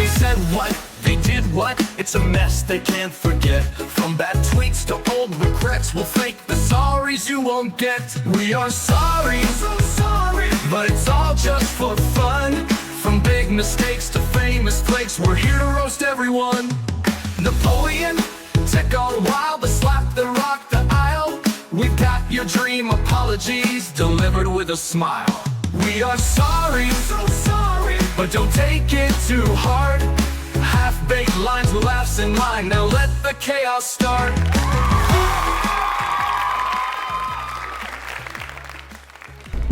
They said what? They did what? It's a mess they can't forget. From bad tweets to old regrets, we'll fake the sorries you won't get. We are sorry, so sorry, but it's all just for fun. From big mistakes to famous flakes, we're here to roast everyone. Napoleon, take a while to slap the rock the aisle. We got your dream apologies delivered with a smile. We are sorry, so sorry, but don't take it too hard. Half-baked lines with laughs in mind. Now let the chaos start.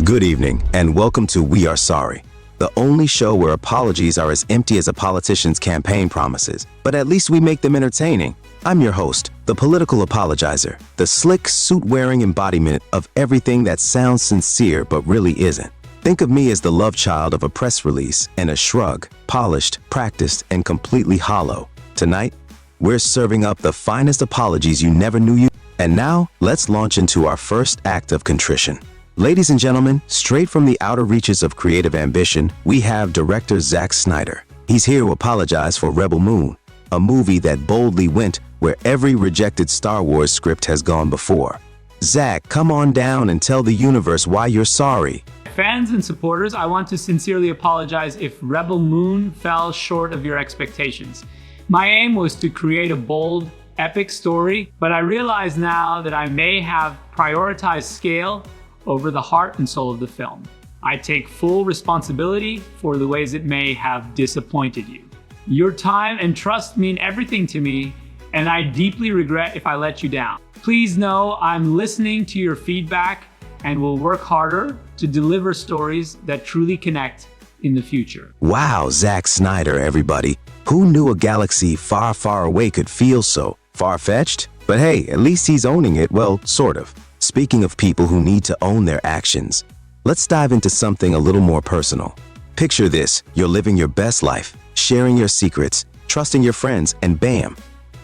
Good evening, and welcome to We Are Sorry, the only show where apologies are as empty as a politician's campaign promises, but at least we make them entertaining. I'm your host, the political apologizer, the slick, suit-wearing embodiment of everything that sounds sincere but really isn't. Think of me as the love child of a press release and a shrug, polished, practiced, and completely hollow. Tonight, we're serving up the finest apologies you never knew you. And now, let's launch into our first act of contrition. Ladies and gentlemen, straight from the outer reaches of creative ambition, we have director Zack Snyder. He's here to apologize for Rebel Moon, a movie that boldly went where every rejected Star Wars script has gone before. Zack, come on down and tell the universe why you're sorry. Fans and supporters, I want to sincerely apologize if Rebel Moon fell short of your expectations. My aim was to create a bold, epic story, but I realize now that I may have prioritized scale over the heart and soul of the film. I take full responsibility for the ways it may have disappointed you. Your time and trust mean everything to me, and I deeply regret if I let you down. Please know I'm listening to your feedback and will work harder to deliver stories that truly connect in the future. Wow, Zack Snyder, everybody. Who knew a galaxy far, far away could feel so far-fetched? But hey, at least he's owning it, well, sort of. Speaking of people who need to own their actions, let's dive into something a little more personal. Picture this, you're living your best life, sharing your secrets, trusting your friends, and bam,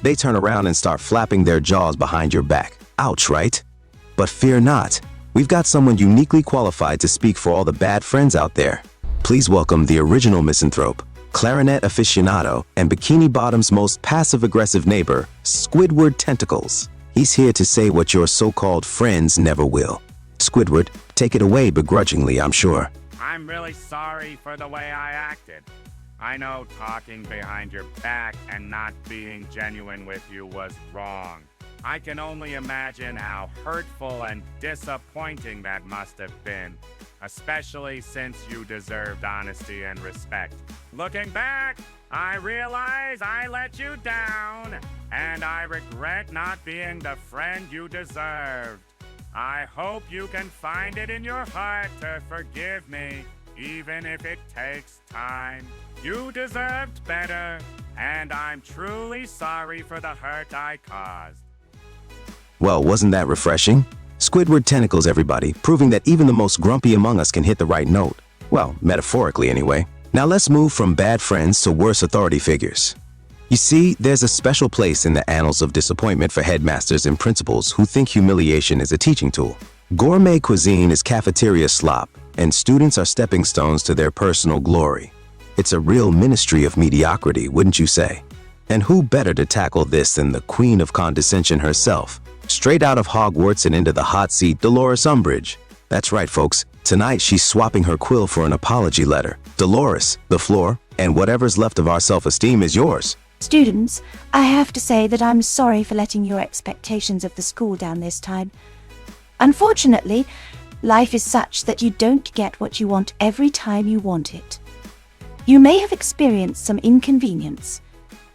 they turn around and start flapping their jaws behind your back. Ouch, right? But fear not. We've got someone uniquely qualified to speak for all the bad friends out there. Please welcome the original misanthrope, clarinet aficionado, and Bikini Bottom's most passive-aggressive neighbor, Squidward Tentacles. He's here to say what your so-called friends never will. Squidward, take it away begrudgingly, I'm sure. I'm really sorry for the way I acted. I know talking behind your back and not being genuine with you was wrong. I can only imagine how hurtful and disappointing that must have been, especially since you deserved honesty and respect. Looking back, I realize I let you down, and I regret not being the friend you deserved. I hope you can find it in your heart to forgive me, even if it takes time. You deserved better, and I'm truly sorry for the hurt I caused. Well, wasn't that refreshing? Squidward Tentacles, everybody, proving that even the most grumpy among us can hit the right note. Well, metaphorically anyway. Now let's move from bad friends to worse authority figures. You see, there's a special place in the annals of disappointment for headmasters and principals who think humiliation is a teaching tool. Gourmet cuisine is cafeteria slop, and students are stepping stones to their personal glory. It's a real ministry of mediocrity, wouldn't you say? And who better to tackle this than the queen of condescension herself? Straight out of Hogwarts and into the hot seat, Dolores Umbridge. That's right, folks. Tonight, she's swapping her quill for an apology letter. Dolores, the floor, and whatever's left of our self-esteem is yours. Students, I have to say that I'm sorry for letting your expectations of the school down this time. Unfortunately, life is such that you don't get what you want every time you want it. You may have experienced some inconvenience,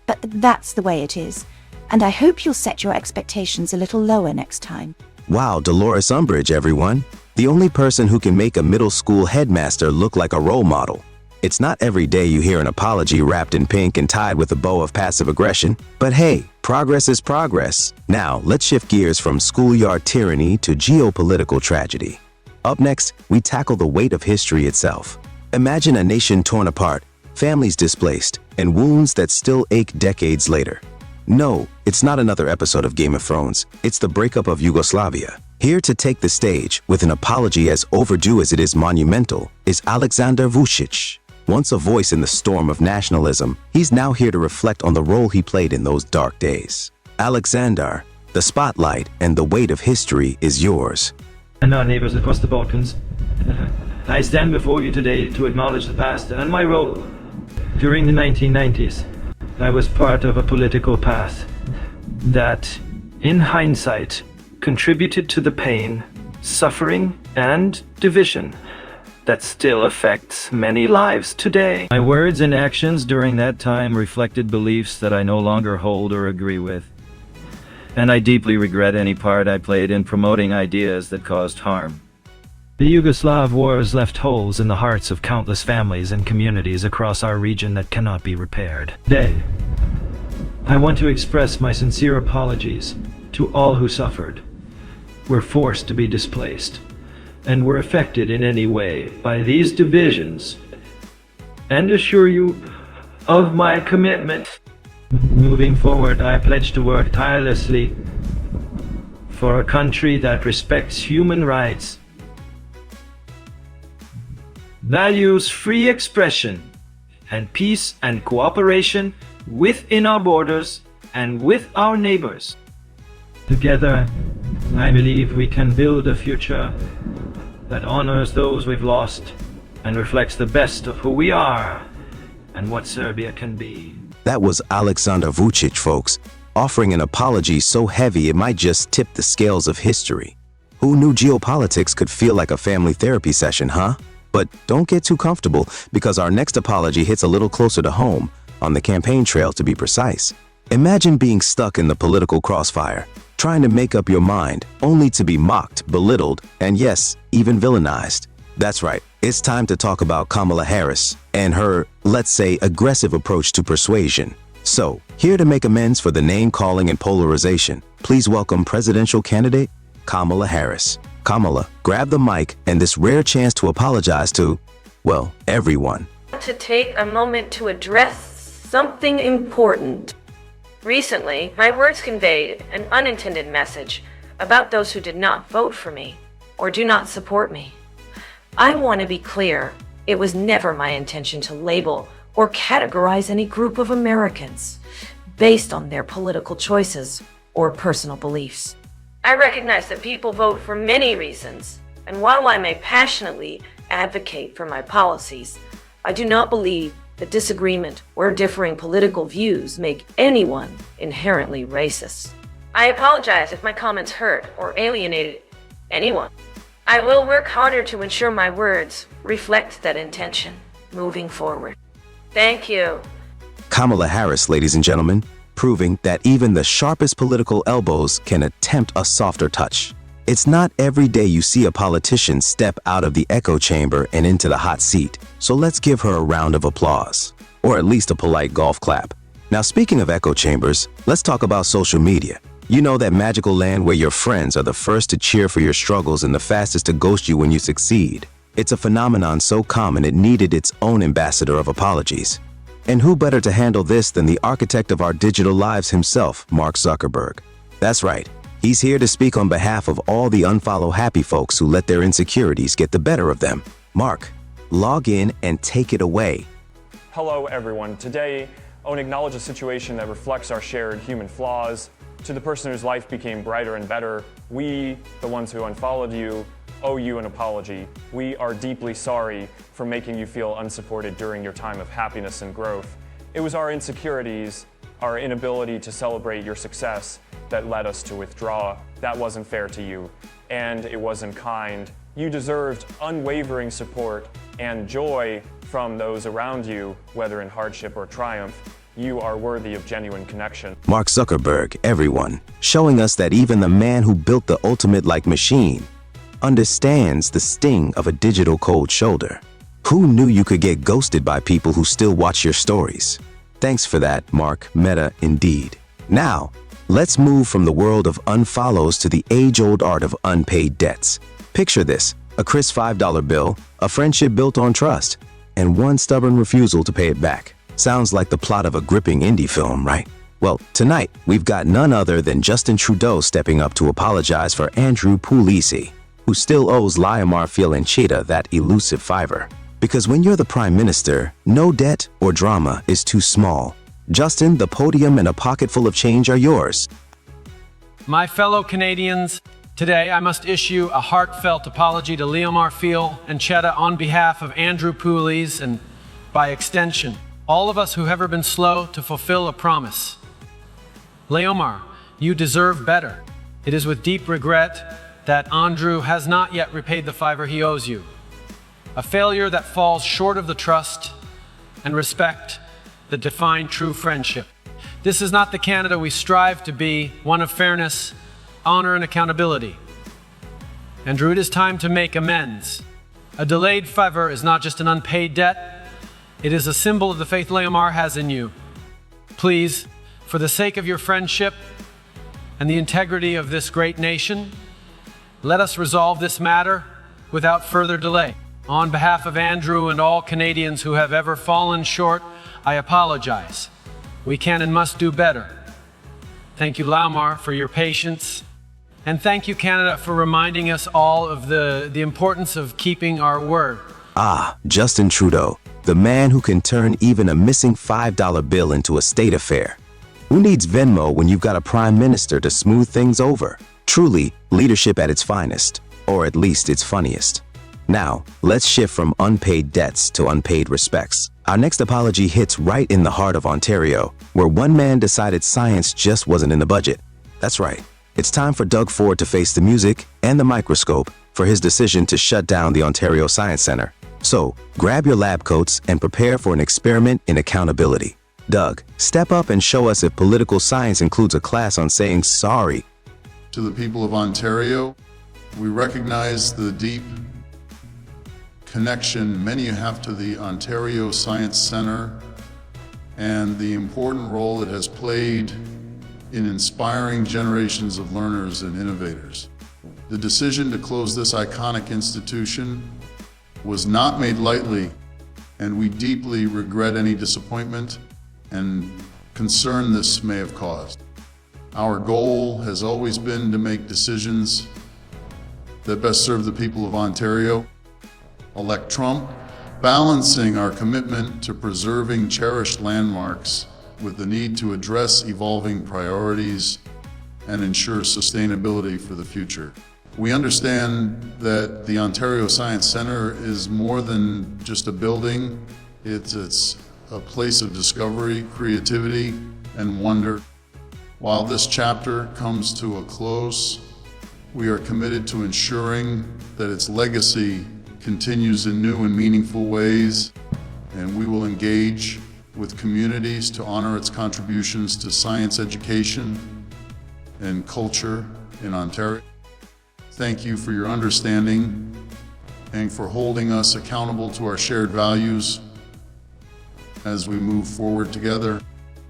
but that's the way it is, and I hope you'll set your expectations a little lower next time. Wow, Dolores Umbridge, everyone. The only person who can make a middle school headmaster look like a role model. It's not every day you hear an apology wrapped in pink and tied with a bow of passive aggression, but hey, progress is progress. Now, let's shift gears from schoolyard tyranny to geopolitical tragedy. Up next, we tackle the weight of history itself. Imagine a nation torn apart, families displaced, and wounds that still ache decades later. No, it's not another episode of Game of Thrones. It's the breakup of Yugoslavia. Here to take the stage, with an apology as overdue as it is monumental, is Aleksandar Vučić. Once a voice in the storm of nationalism, he's now here to reflect on the role he played in those dark days. Alexander, the spotlight and the weight of history is yours. And our neighbors across the Balkans, I stand before you today to acknowledge the past and my role. During the 1990s, I was part of a political path that, in hindsight, contributed to the pain, suffering, and division that still affects many lives today. My words and actions during that time reflected beliefs that I no longer hold or agree with. And I deeply regret any part I played in promoting ideas that caused harm. The Yugoslav wars left holes in the hearts of countless families and communities across our region that cannot be repaired. Today, I want to express my sincere apologies to all who suffered, were forced to be displaced, and were affected in any way by these divisions, and assure you of my commitment. Moving forward, I pledge to work tirelessly for a country that respects human rights, values free expression, and peace and cooperation within our borders and with our neighbors. Together, I believe we can build a future that honors those we've lost and reflects the best of who we are and what Serbia can be. That was Alexander Vučić, folks, offering an apology so heavy it might just tip the scales of history. Who knew geopolitics could feel like a family therapy session, huh? But don't get too comfortable, because our next apology hits a little closer to home, on the campaign trail to be precise. Imagine being stuck in the political crossfire, trying to make up your mind, only to be mocked, belittled, and yes, even villainized. That's right, it's time to talk about Kamala Harris and her, let's say, aggressive approach to persuasion. So, here to make amends for the name-calling and polarization, please welcome presidential candidate Kamala Harris. Kamala, grab the mic and this rare chance to apologize to, well, everyone. To take a moment to address something important. Recently, my words conveyed an unintended message about those who did not vote for me or do not support me. I want to be clear, it was never my intention to label or categorize any group of Americans based on their political choices or personal beliefs. I recognize that people vote for many reasons, and while I may passionately advocate for my policies, I do not believe that disagreement or differing political views make anyone inherently racist. I apologize if my comments hurt or alienated anyone. I will work harder to ensure my words reflect that intention moving forward. Thank you. Kamala Harris, ladies and gentlemen, proving that even the sharpest political elbows can attempt a softer touch. It's not every day you see a politician step out of the echo chamber and into the hot seat, so let's give her a round of applause, or at least a polite golf clap. Now, speaking of echo chambers, let's talk about social media. You know, that magical land where your friends are the first to cheer for your struggles and the fastest to ghost you when you succeed. It's a phenomenon so common it needed its own ambassador of apologies. And who better to handle this than the architect of our digital lives himself, Mark Zuckerberg? That's right, he's here to speak on behalf of all the unfollow happy folks who let their insecurities get the better of them. Mark, log in and take it away. Hello everyone. Today, I want to acknowledge a situation that reflects our shared human flaws. To the person whose life became brighter and better, we, the ones who unfollowed you, owe you an apology. We are deeply sorry for making you feel unsupported during your time of happiness and growth. It was our insecurities, our inability to celebrate your success that led us to withdraw. That wasn't fair to you, and it wasn't kind. You deserved unwavering support and joy from those around you, whether in hardship or triumph. You are worthy of genuine connection. Mark Zuckerberg, everyone, showing us that even the man who built the ultimate like machine understands the sting of a digital cold shoulder. Who knew you could get ghosted by people who still watch your stories? Thanks for that, Mark. Meta indeed. Now, let's move from the world of unfollows to the age-old art of unpaid debts. Picture this, a crisp $5 bill, a friendship built on trust, and one stubborn refusal to pay it back. Sounds like the plot of a gripping indie film, right? Well, tonight, we've got none other than Justin Trudeau stepping up to apologize for Andrew Puglisi, who still owes Liamar Filancita that elusive $5. Because when you're the Prime Minister, no debt or drama is too small. Justin, the podium and a pocket full of change are yours. My fellow Canadians, today I must issue a heartfelt apology to Leomar Fiel and Chetta on behalf of Andrew Pulis and, by extension, all of us who have ever been slow to fulfill a promise. Leomar, you deserve better. It is with deep regret that Andrew has not yet repaid the favor he owes you. A failure that falls short of the trust and respect that define true friendship. This is not the Canada we strive to be, one of fairness, honor, and accountability. Andrew, it is time to make amends. A delayed favor is not just an unpaid debt, it is a symbol of the faith Leomar has in you. Please, for the sake of your friendship and the integrity of this great nation, let us resolve this matter without further delay. On behalf of Andrew and all Canadians who have ever fallen short, I apologize. We can and must do better. Thank you, Leomar, for your patience. And thank you, Canada, for reminding us all of the importance of keeping our word. Ah, Justin Trudeau, the man who can turn even a missing $5 bill into a state affair. Who needs Venmo when you've got a Prime Minister to smooth things over? Truly, leadership at its finest, or at least its funniest. Now, let's shift from unpaid debts to unpaid respects. Our next apology hits right in the heart of Ontario, where one man decided science just wasn't in the budget. That's right. It's time for Doug Ford to face the music and the microscope for his decision to shut down the Ontario Science Centre. So, grab your lab coats and prepare for an experiment in accountability. Doug, step up and show us if political science includes a class on saying sorry. To the people of Ontario, we recognize the deep connection many have to the Ontario Science Centre and the important role it has played in inspiring generations of learners and innovators. The decision to close this iconic institution was not made lightly, and we deeply regret any disappointment and concern this may have caused. Our goal has always been to make decisions that best serve the people of Ontario. Elect Trump, balancing our commitment to preserving cherished landmarks with the need to address evolving priorities and ensure sustainability for the future. We understand that the Ontario Science Centre is more than just a building. It's a place of discovery, creativity, and wonder. While this chapter comes to a close, we are committed to ensuring that its legacy continues in new and meaningful ways, and we will engage with communities to honor its contributions to science education and culture in Ontario. Thank you for your understanding and for holding us accountable to our shared values as we move forward together.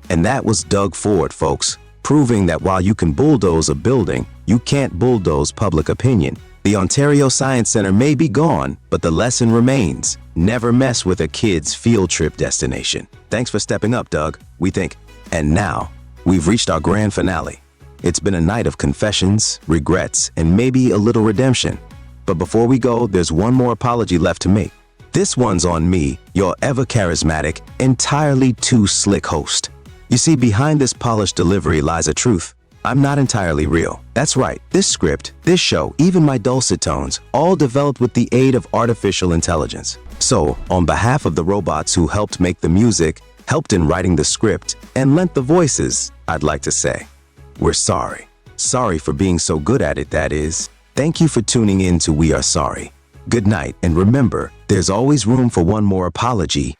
And that was Doug Ford, folks, proving that while you can bulldoze a building, you can't bulldoze public opinion. The Ontario Science Centre may be gone, but the lesson remains. Never mess with a kid's field trip destination. Thanks for stepping up, Doug, we think. And now, we've reached our grand finale. It's been a night of confessions, regrets, and maybe a little redemption. But before we go, there's one more apology left to make. This one's on me, your ever-charismatic, entirely too slick host. You see, behind this polished delivery lies a truth. I'm not entirely real. That's right, this script, this show, even my dulcet tones, all developed with the aid of artificial intelligence. So, on behalf of the robots who helped make the music, helped in writing the script, and lent the voices, I'd like to say, we're sorry. Sorry for being so good at it, that is. Thank you for tuning in to We Are Sorry. Good night, and remember, there's always room for one more apology